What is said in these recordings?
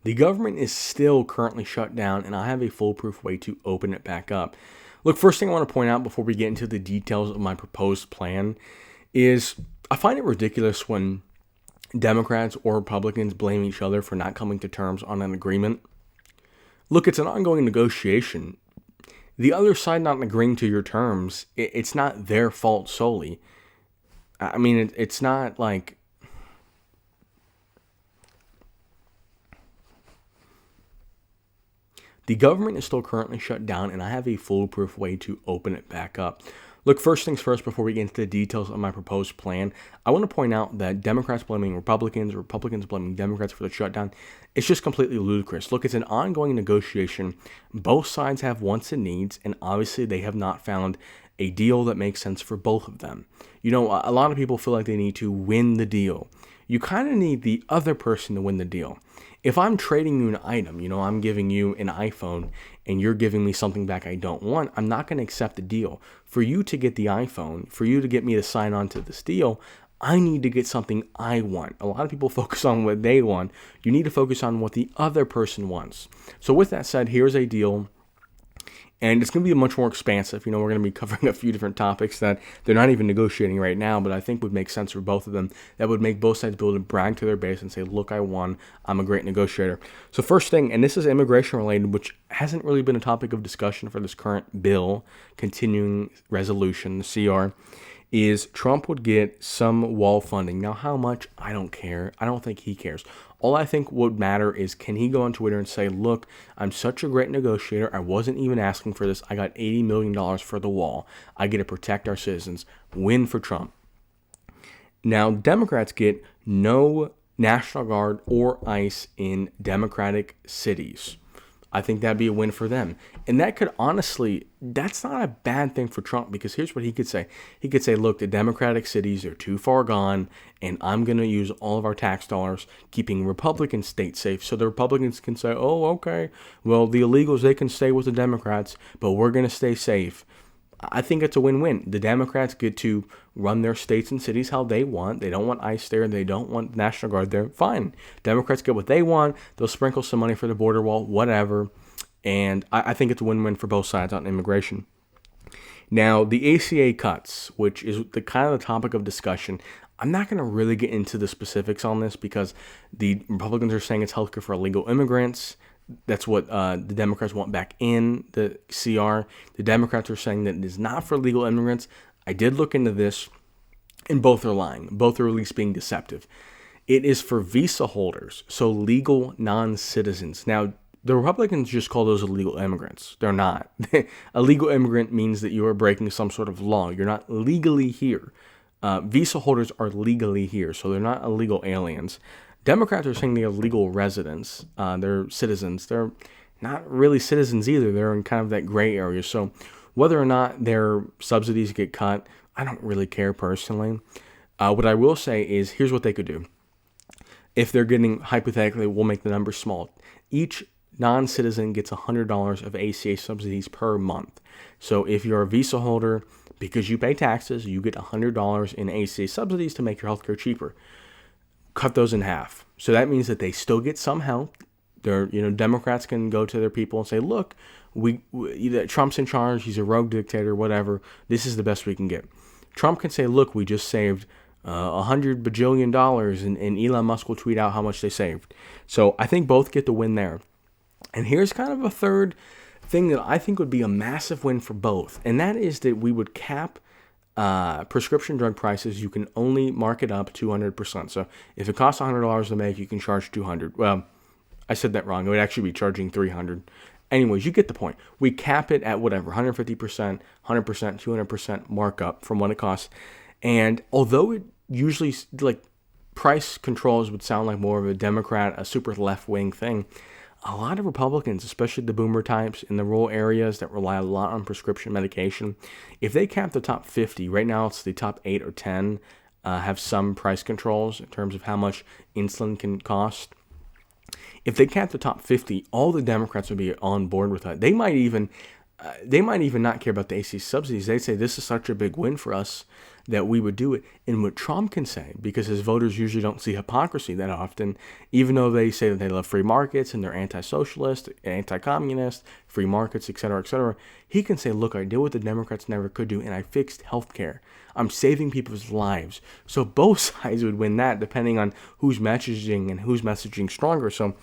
The government is still currently shut down, and I have a foolproof way to open it back up. Look, first thing I want to point out before we get into the details of my proposed plan is I find it ridiculous when Democrats or Republicans blame each other for not coming to terms on an agreement. Look, it's an ongoing negotiation. The other side not agreeing to your terms, it's not their fault solely. I mean, it's not like the government is still currently shut down, and I have a foolproof way to open it back up. Look, first things first, before we get into the details of my proposed plan, I want to point out that Democrats blaming Republicans, Republicans blaming Democrats for the shutdown, it's just completely ludicrous. Look, it's an ongoing negotiation. Both sides have wants and needs, and obviously they have not found a deal that makes sense for both of them. You know, a lot of people feel like they need to win the deal. You kind of need the other person to win the deal. If I'm trading you an item, you know, I'm giving you an iPhone and you're giving me something back I don't want, I'm not going to accept the deal. For you to get the iPhone, for you to get me to sign on to this deal, I need to get something I want. A lot of people focus on what they want. You need to focus on what the other person wants. So with that said, here's a deal. And it's going to be much more expansive. You know, we're going to be covering a few different topics that they're not even negotiating right now, but I think would make sense for both of them. That would make both sides be able to brag to their base and say, look, I won. I'm a great negotiator. So first thing, and this is immigration related, which hasn't really been a topic of discussion for this current bill, continuing resolution, the CR, is Trump would get some wall funding. Now, how much? I don't care. I don't think he cares. All I think would matter is, can he go on Twitter and say, look, I'm such a great negotiator. I wasn't even asking for this. I got $80 million for the wall. I get to protect our citizens. Win for Trump. Now, Democrats get no National Guard or ICE in Democratic cities. I think that'd be a win for them. And that could honestly, that's not a bad thing for Trump, because here's what he could say. He could say, look, the Democratic cities are too far gone, and I'm going to use all of our tax dollars keeping Republican states safe. So the Republicans can say, oh, okay, well, the illegals, they can stay with the Democrats, but we're going to stay safe. I think it's a win-win. The Democrats get to run their states and cities how they want. They don't want ICE there. They don't want National Guard there. Fine. Democrats get what they want. They'll sprinkle some money for the border wall, whatever. And I think it's a win-win for both sides on immigration. Now, the ACA cuts, which is the kind of the topic of discussion, I'm not going to really get into the specifics on this because the Republicans are saying it's healthcare for illegal immigrants. That's what the Democrats want back in the CR. The Democrats are saying that it is not for legal immigrants. I did look into this, and both are lying. Both are at least being deceptive. It is for visa holders, so legal non-citizens. Now, the Republicans just call those illegal immigrants. They're not. A legal immigrant means that you are breaking some sort of law. You're not legally here. Visa holders are legally here, so they're not illegal aliens. Democrats are saying they have legal residents. They're citizens. They're not really citizens either. They're in kind of that gray area. So whether or not their subsidies get cut, I don't really care personally. What I will say is, here's what they could do. If they're getting, hypothetically, we'll make the number small. Each non-citizen gets $100 of ACA subsidies per month. So if you're a visa holder, because you pay taxes, you get $100 in ACA subsidies to make your healthcare cheaper. Cut those in half. So that means that they still get some help. Democrats can go to their people and say, look, Trump's in charge. He's a rogue dictator, whatever. This is the best we can get. Trump can say, look, we just saved $100 bajillion, and Elon Musk will tweet out how much they saved. So I think both get the win there. And here's kind of a third thing that I think would be a massive win for both, and that is that we would cap prescription drug prices. You can only mark it up 200%. So if it costs $100 to make, you can charge $200. Well, I said that wrong. It would actually be charging $300. Anyways, you get the point. We cap it at whatever, 150%, 100%, 200% markup from what it costs. And although it usually, like, price controls would sound like more of a Democrat, a super left-wing thing, a lot of Republicans, especially the boomer types in the rural areas that rely a lot on prescription medication, if they cap the top 50, right now it's the top 8 or 10, have some price controls in terms of how much insulin can cost. If they cap the top 50, all the Democrats would be on board with that. They might even not care about the AC subsidies. They'd say, this is such a big win for us. that we would do it. And what Trump can say, because his voters usually don't see hypocrisy that often, even though they say that they love free markets and they're anti-socialist, anti-communist, free markets, etc., he can say, look, I did what the Democrats never could do, and I fixed healthcare. I'm saving people's lives. So both sides would win that, depending on who's messaging and who's messaging stronger. So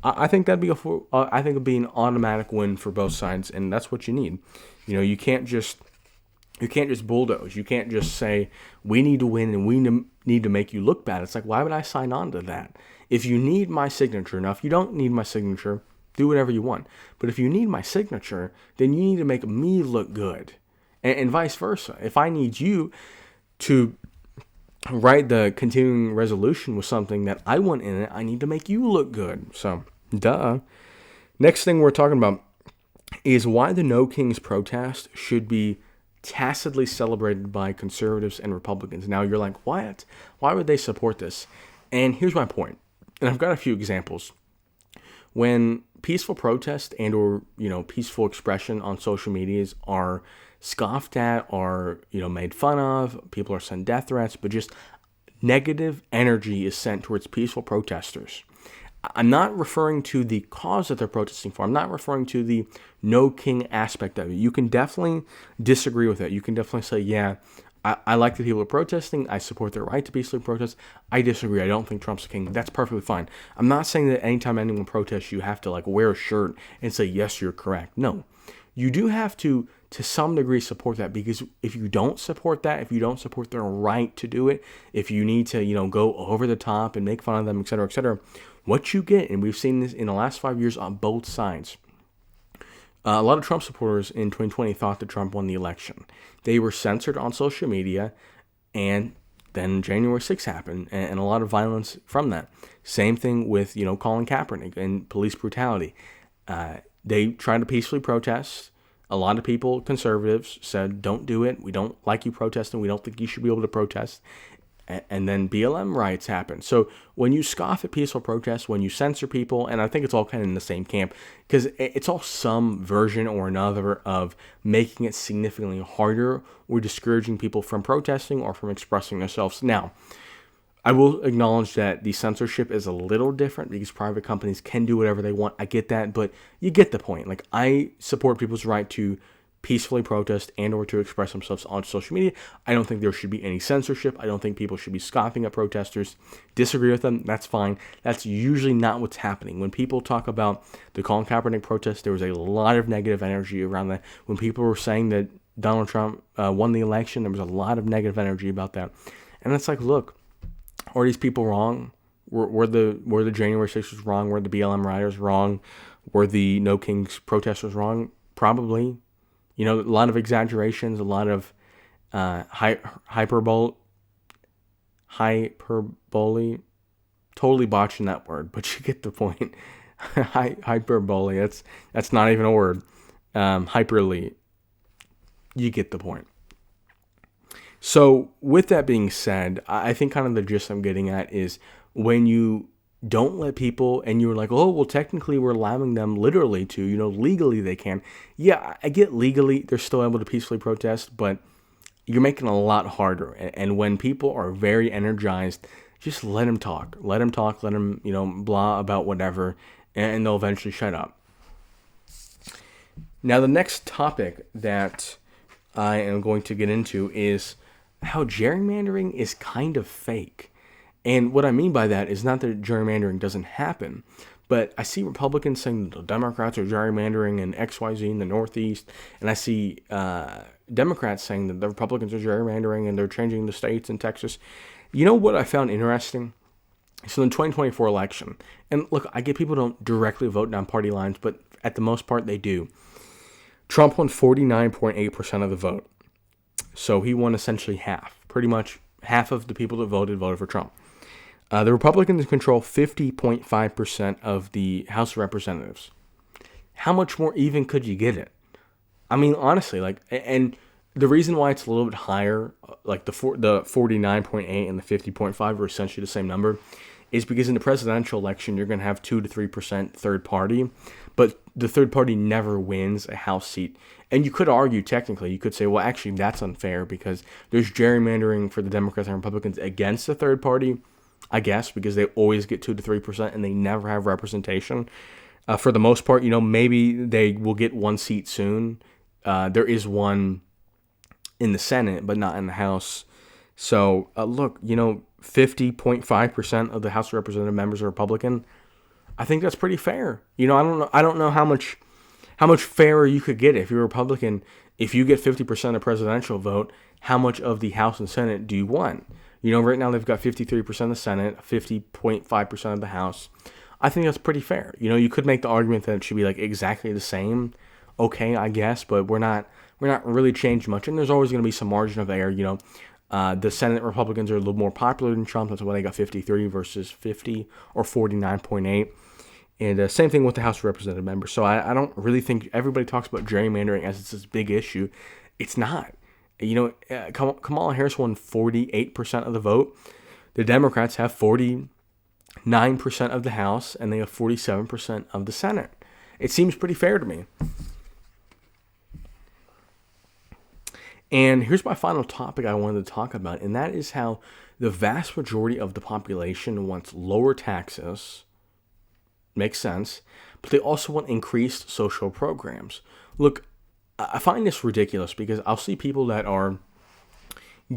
I think that'd be I think it'd be an automatic win for both sides, and that's what you need. You can't just bulldoze. You can't just say we need to win and we need to make you look bad. It's like, why would I sign on to that? If you need my signature, now if you don't need my signature, do whatever you want. But if you need my signature, then you need to make me look good, and vice versa. If I need you to write the continuing resolution with something that I want in it, I need to make you look good. So, duh. Next thing we're talking about is why the No Kings protest should be tacitly celebrated by conservatives and Republicans. Now you're like, what? Why would they support this? And here's my point. And I've got a few examples. When peaceful protest and or peaceful expression on social medias are scoffed at or made fun of, people are sent death threats, but just negative energy is sent towards peaceful protesters. I'm not referring to the cause that they're protesting for. I'm not referring to the no king aspect of it. You can definitely disagree with it. You can definitely say, yeah, I like the people who are protesting. I support their right to peacefully protest. I disagree. I don't think Trump's a king. That's perfectly fine. I'm not saying that anytime anyone protests, you have to wear a shirt and say, yes, you're correct. No. You do have to some degree support that, because if you don't support that, if you don't support their right to do it, if you need to, go over the top and make fun of them, etc., what you get, and we've seen this in the last 5 years on both sides. A lot of Trump supporters in 2020 thought that Trump won the election. They were censored on social media, and then January 6th happened, and a lot of violence from that. Same thing with, Colin Kaepernick and police brutality. They tried to peacefully protest. A lot of people, conservatives, said, don't do it. We don't like you protesting. We don't think you should be able to protest. And then BLM riots happened. So when you scoff at peaceful protests, when you censor people, and I think it's all kind of in the same camp, because it's all some version or another of making it significantly harder or discouraging people from protesting or from expressing themselves. Now, I will acknowledge that the censorship is a little different because private companies can do whatever they want. I get that, but you get the point. I support people's right to peacefully protest and or to express themselves on social media. I don't think there should be any censorship. I don't think people should be scoffing at protesters. Disagree with them, that's fine. That's usually not what's happening. When people talk about the Colin Kaepernick protest, there was a lot of negative energy around that. When people were saying that Donald Trump won the election, there was a lot of negative energy about that. And it's like, look, are these people wrong? Were the January 6th wrong? Were the BLM rioters wrong? Were the No Kings protesters wrong? Probably. A lot of exaggerations, a lot of hyperbole. Totally botching that word, but you get the point. Hyperbole. That's not even a word. Hyperly. You get the point. So with that being said, I think kind of the gist I'm getting at is when you don't let people, and you're like, oh, well, technically we're allowing them literally to, legally they can. Yeah, I get legally they're still able to peacefully protest, but you're making it a lot harder. And when people are very energized, just let them talk. Let them talk, let them, blah about whatever, and they'll eventually shut up. Now, the next topic that I am going to get into is how gerrymandering is kind of fake. And what I mean by that is not that gerrymandering doesn't happen, but I see Republicans saying that the Democrats are gerrymandering in XYZ in the Northeast, and I see Democrats saying that the Republicans are gerrymandering and they're changing the states in Texas. You know what I found interesting? So in the 2024 election, and look, I get people don't directly vote down party lines, but at the most part they do. Trump won 49.8% of the vote. So he won essentially half. Pretty much half of the people that voted for Trump. The Republicans control 50.5% of the House of Representatives. How much more even could you get it? I mean, honestly, and the reason why it's a little bit higher, the 49.8 and the 50.5 are essentially the same number, is because in the presidential election, you're going to have 2 to 3% third party, but the third party never wins a House seat. And you could argue, technically, you could say, well, actually, that's unfair because there's gerrymandering for the Democrats and Republicans against the third party, I guess, because they always get 2 to 3% and they never have representation. For the most part, maybe they will get one seat soon. There is one in the Senate, but not in the House. So, look, 50.5% of the House of Representative members are Republican. I think that's pretty fair. I don't know how much fairer you could get if you're a Republican. If you get 50% of presidential vote, how much of the House and Senate do you want? Right now they've got 53% of the Senate, 50.5% of the House. I think that's pretty fair. You could make the argument that it should be like exactly the same. Okay, I guess, but we're not really changed much, and there's always going to be some margin of error. The Senate Republicans are a little more popular than Trump. That's why they got 53 versus 50 or 49.8. And same thing with the House of Representative members. So I don't really think everybody talks about gerrymandering as it's this big issue. It's not. Kamala Harris won 48% of the vote. The Democrats have 49% of the House, and they have 47% of the Senate. It seems pretty fair to me. And here's my final topic I wanted to talk about, and that is how the vast majority of the population wants lower taxes. Makes sense. But they also want increased social programs. Look, I find this ridiculous because I'll see people that are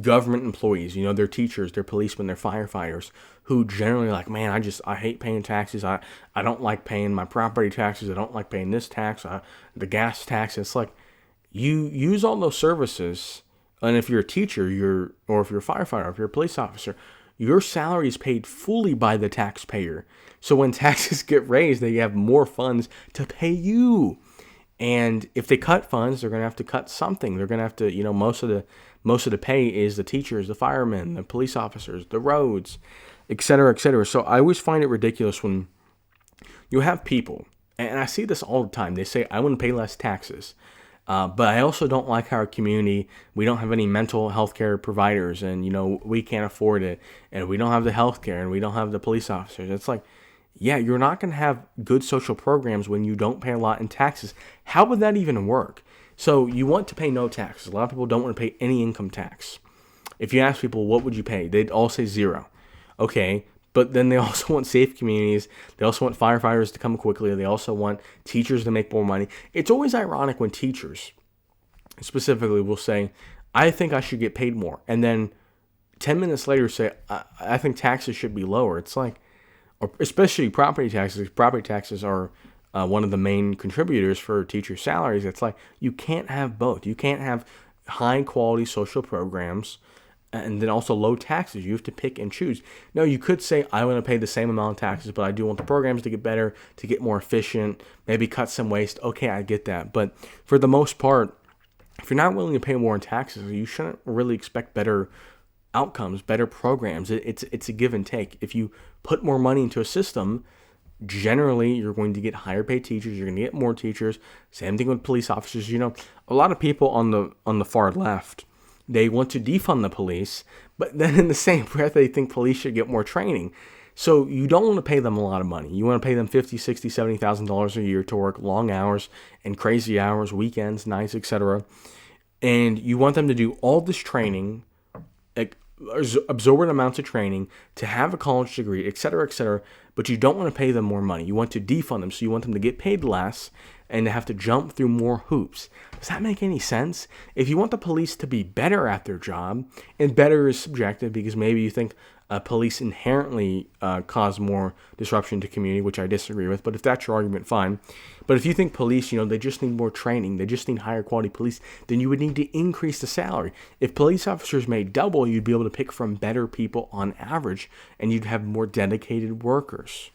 government employees, they're teachers, they're policemen, they're firefighters, who generally are like, man, I hate paying taxes. I don't like paying my property taxes. I don't like paying this tax, the gas tax. It's like, you use all those services, and if you're a teacher, or if you're a firefighter, if you're a police officer, your salary is paid fully by the taxpayer. So when taxes get raised, they have more funds to pay you. And if they cut funds, they're going to have to cut something. They're going to have to, most of the pay is the teachers, the firemen, the police officers, the roads, et cetera, et cetera. So I always find it ridiculous when you have people, and I see this all the time. They say, I want to pay less taxes. But I also don't like our community. We don't have any mental health care providers, and, we can't afford it, and we don't have the health care, and we don't have the police officers. It's like, yeah, you're not going to have good social programs when you don't pay a lot in taxes. How would that even work? So you want to pay no taxes. A lot of people don't want to pay any income tax. If you ask people, what would you pay? They'd all say zero. Okay, but then they also want safe communities. They also want firefighters to come quickly. They also want teachers to make more money. It's always ironic when teachers specifically will say, I think I should get paid more. And then 10 minutes later say, I think taxes should be lower. It's like, or especially property taxes. Property taxes are one of the main contributors for teacher salaries. It's like, you can't have both. You can't have high quality social programs and then also low taxes. You have to pick and choose. No, you could say, I want to pay the same amount of taxes, but I do want the programs to get better, to get more efficient, maybe cut some waste. Okay, I get that. But for the most part, if you're not willing to pay more in taxes, you shouldn't really expect better outcomes, better programs. It's a give and take. If you put more money into a system, generally you're going to get higher paid teachers. You're going to get more teachers. Same thing with police officers. A lot of people on the far left, they want to defund the police, but then in the same breath, they think police should get more training. So you don't want to pay them a lot of money. You want to pay them $50,000, $60,000, $70,000 a year to work long hours and crazy hours, weekends, nights, etc. And you want them to do all this training, absorbent amounts of training, to have a college degree, etc., but you don't want to pay them more money. You want to defund them, so you want them to get paid less and to have to jump through more hoops. Does that make any sense? If you want the police to be better at their job, and better is subjective because maybe you think police inherently cause more disruption to community, which I disagree with, but if that's your argument, fine. But if you think police, they just need more training, they just need higher quality police, then you would need to increase the salary. If police officers made double, you'd be able to pick from better people on average, and you'd have more dedicated workers.